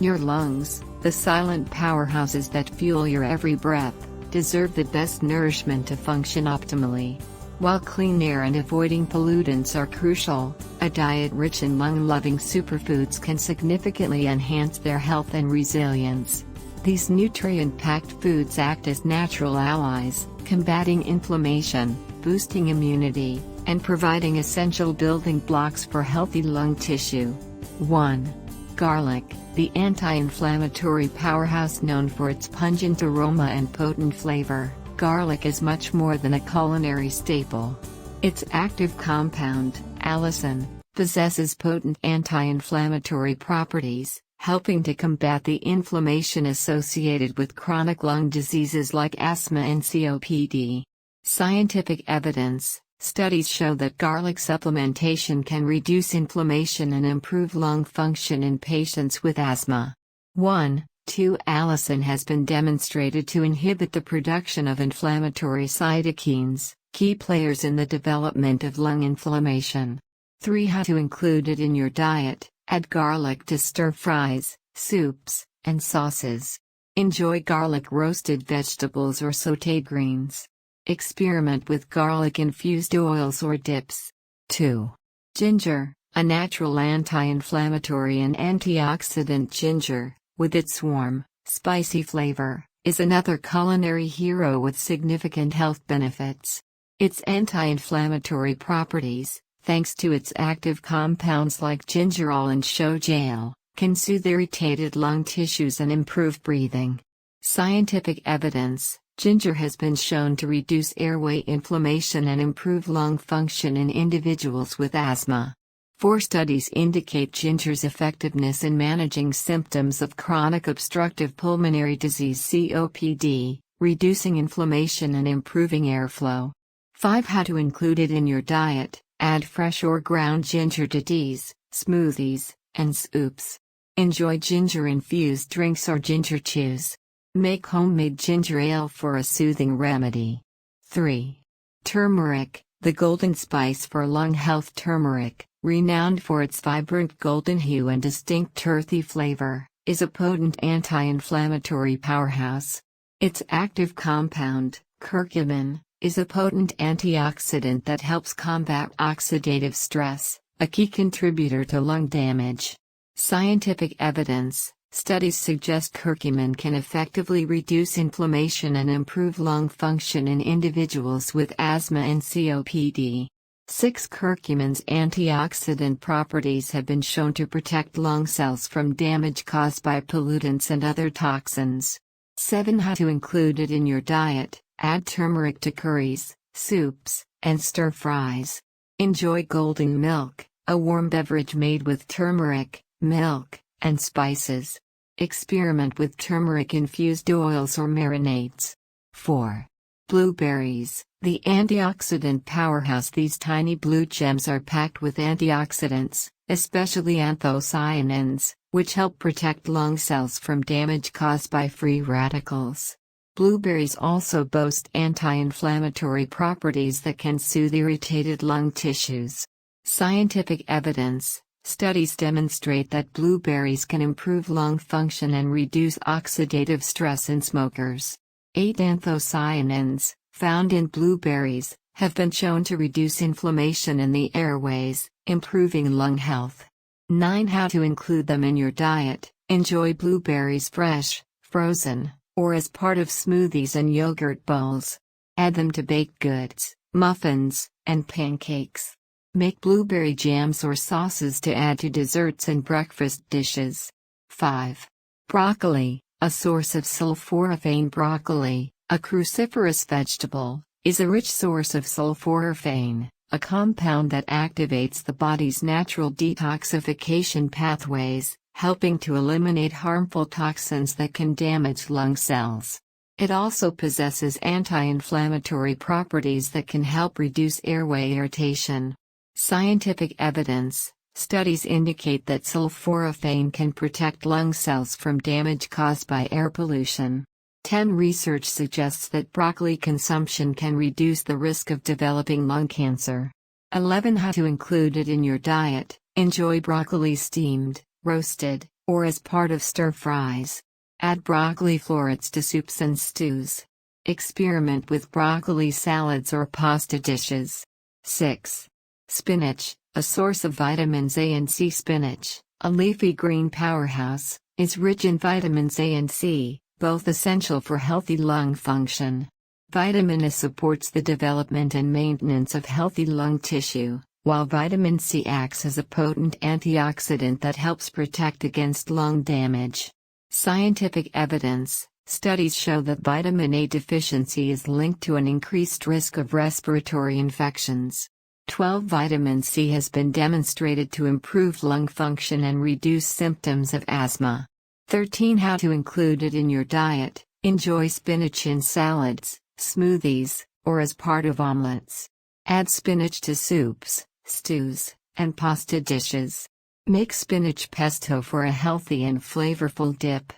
Your lungs, the silent powerhouses that fuel your every breath, deserve the best nourishment to function optimally. While clean air and avoiding pollutants are crucial, a diet rich in lung-loving superfoods can significantly enhance their health and resilience. These nutrient-packed foods act as natural allies, combating inflammation, boosting immunity, and providing essential building blocks for healthy lung tissue. 1. Garlic, the anti-inflammatory powerhouse known for its pungent aroma and potent flavor. Garlic is much more than a culinary staple. Its active compound, allicin, possesses potent anti-inflammatory properties, helping to combat the inflammation associated with chronic lung diseases like asthma and COPD. Scientific evidence: studies show that garlic supplementation can reduce inflammation and improve lung function in patients with asthma. 1,2 Allicin has been demonstrated to inhibit the production of inflammatory cytokines, key players in the development of lung inflammation. 3 How to include it in your diet: add garlic to stir-fries, soups, and sauces. Enjoy garlic roasted vegetables or sautéed greens. Experiment with garlic-infused oils or dips. 2. Ginger, a natural anti-inflammatory and antioxidant. Ginger, with its warm, spicy flavor, is another culinary hero with significant health benefits. Its anti-inflammatory properties, thanks to its active compounds like gingerol and shogaol, can soothe irritated lung tissues and improve breathing. Scientific evidence: ginger has been shown to reduce airway inflammation and improve lung function in individuals with asthma. 4 studies indicate ginger's effectiveness in managing symptoms of chronic obstructive pulmonary disease (COPD), reducing inflammation and improving airflow. 5 How to include it in your diet: add fresh or ground ginger to teas, smoothies, and soups. Enjoy ginger-infused drinks or ginger chews. Make homemade ginger ale for a soothing remedy. 3. Turmeric, the golden spice for lung health. Turmeric, renowned for its vibrant golden hue and distinct earthy flavor, is a potent anti-inflammatory powerhouse. Its active compound, curcumin, is a potent antioxidant that helps combat oxidative stress, a key contributor to lung damage. Scientific evidence: studies suggest curcumin can effectively reduce inflammation and improve lung function in individuals with asthma and COPD. 6 Curcumin's antioxidant properties have been shown to protect lung cells from damage caused by pollutants and other toxins. 7 How to include it in your diet: add turmeric to curries, soups, and stir-fries. Enjoy golden milk, a warm beverage made with turmeric, milk, and spices. Experiment with turmeric-infused oils or marinades. 4. Blueberries, the antioxidant powerhouse. These tiny blue gems are packed with antioxidants, especially anthocyanins, which help protect lung cells from damage caused by free radicals. Blueberries also boast anti-inflammatory properties that can soothe irritated lung tissues. Scientific evidence: studies demonstrate that blueberries can improve lung function and reduce oxidative stress in smokers. 8 Anthocyanins, found in blueberries, have been shown to reduce inflammation in the airways, improving lung health. 9 How to include them in your diet: enjoy blueberries fresh, frozen, or as part of smoothies and yogurt bowls. Add them to baked goods, muffins, and pancakes. Make blueberry jams or sauces to add to desserts and breakfast dishes. 5. Broccoli, a source of sulforaphane. Broccoli, a cruciferous vegetable, is a rich source of sulforaphane, a compound that activates the body's natural detoxification pathways, helping to eliminate harmful toxins that can damage lung cells. It also possesses anti-inflammatory properties that can help reduce airway irritation. Scientific evidence: studies indicate that sulforaphane can protect lung cells from damage caused by air pollution. 10 Research suggests that broccoli consumption can reduce the risk of developing lung cancer. 11 How to include it in your diet: enjoy broccoli steamed, roasted, or as part of stir-fries. Add broccoli florets to soups and stews. Experiment with broccoli salads or pasta dishes. 6. Spinach, a source of vitamins A and C. Spinach, a leafy green powerhouse, is rich in vitamins A and C, both essential for healthy lung function. Vitamin A supports the development and maintenance of healthy lung tissue, while vitamin C acts as a potent antioxidant that helps protect against lung damage. Scientific evidence: studies show that vitamin A deficiency is linked to an increased risk of respiratory infections. 12. Vitamin C has been demonstrated to improve lung function and reduce symptoms of asthma. 13. How to include it in your diet: enjoy spinach in salads, smoothies, or as part of omelets. Add spinach to soups, stews, and pasta dishes. Make spinach pesto for a healthy and flavorful dip.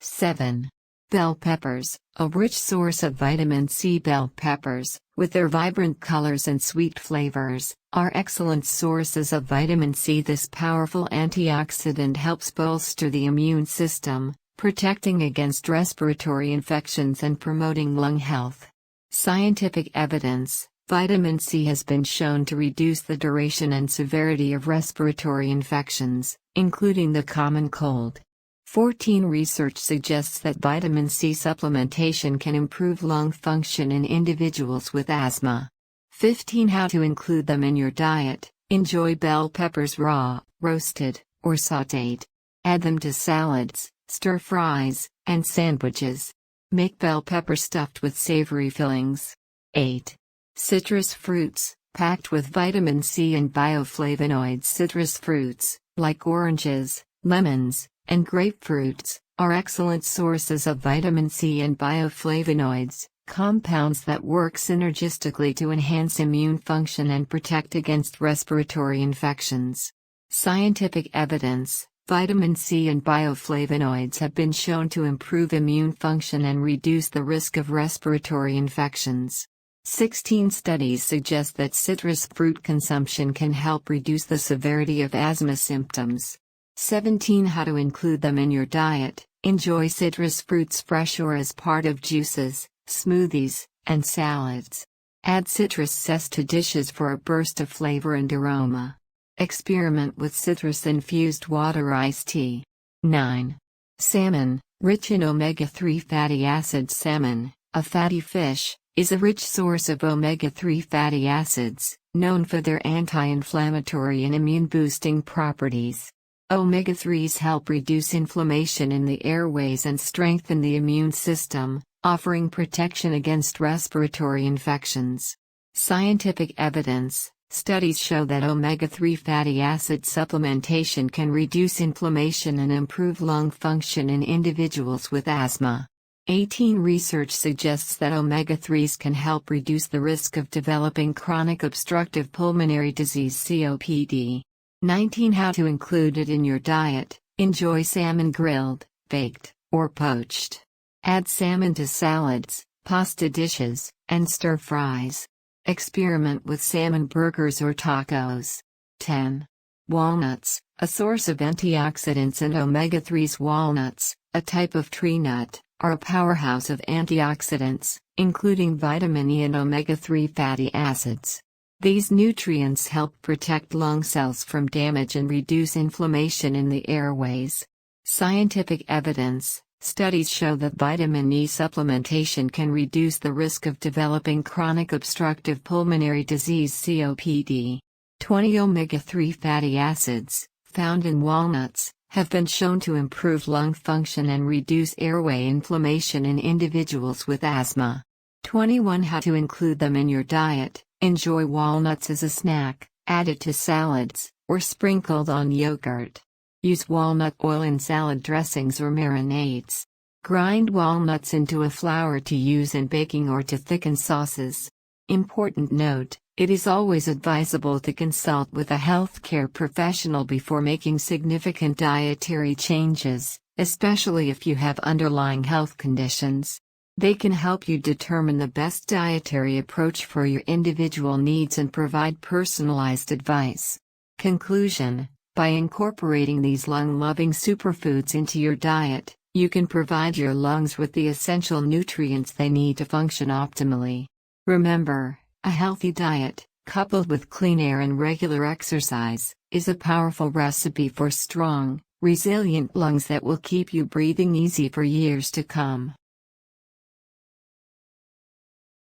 7. Bell peppers, a rich source of vitamin C. Bell peppers, with their vibrant colors and sweet flavors, are excellent sources of vitamin C. This powerful antioxidant helps bolster the immune system, protecting against respiratory infections and promoting lung health. Scientific evidence: vitamin C has been shown to reduce the duration and severity of respiratory infections, including the common cold. 14. Research suggests that vitamin C supplementation can improve lung function in individuals with asthma. 15. How to include them in your diet: enjoy bell peppers raw, roasted, or sautéed. Add them to salads, stir-fries, and sandwiches. Make bell pepper stuffed with savory fillings. 8. Citrus fruits, packed with vitamin C and bioflavonoids. Citrus fruits, like oranges, lemons, and grapefruits, are excellent sources of vitamin C and bioflavonoids, compounds that work synergistically to enhance immune function and protect against respiratory infections. Scientific evidence: vitamin C and bioflavonoids have been shown to improve immune function and reduce the risk of respiratory infections. 16 studies suggest that citrus fruit consumption can help reduce the severity of asthma symptoms. 17. How to include them in your diet: enjoy citrus fruits fresh or as part of juices, smoothies, and salads. Add citrus zest to dishes for a burst of flavor and aroma. Experiment with citrus-infused water iced tea. 9. Salmon, rich in omega-3 fatty acids. Salmon, a fatty fish, is a rich source of omega-3 fatty acids, known for their anti-inflammatory and immune-boosting properties. Omega-3s help reduce inflammation in the airways and strengthen the immune system, offering protection against respiratory infections. Scientific evidence: studies show that omega-3 fatty acid supplementation can reduce inflammation and improve lung function in individuals with asthma. 18. Research suggests that omega-3s can help reduce the risk of developing chronic obstructive pulmonary disease (COPD). 19. How to include it in your diet: enjoy salmon grilled, baked, or poached. Add salmon to salads, pasta dishes, and stir-fries. Experiment with salmon burgers or tacos. 10. Walnuts, a source of antioxidants and omega-3s. Walnuts, a type of tree nut, are a powerhouse of antioxidants, including vitamin E and omega-3 fatty acids. These nutrients help protect lung cells from damage and reduce inflammation in the airways. Scientific evidence: studies show that vitamin E supplementation can reduce the risk of developing chronic obstructive pulmonary disease (COPD). 20. Omega-3 fatty acids, found in walnuts, have been shown to improve lung function and reduce airway inflammation in individuals with asthma. 21. How to include them in your diet: enjoy walnuts as a snack, added to salads, or sprinkled on yogurt. Use walnut oil in salad dressings or marinades. Grind walnuts into a flour to use in baking or to thicken sauces. Important note: it is always advisable to consult with a healthcare professional before making significant dietary changes, especially if you have underlying health conditions. They can help you determine the best dietary approach for your individual needs and provide personalized advice. Conclusion: By incorporating these lung-loving superfoods into your diet, you can provide your lungs with the essential nutrients they need to function optimally. Remember, a healthy diet, coupled with clean air and regular exercise, is a powerful recipe for strong, resilient lungs that will keep you breathing easy for years to come.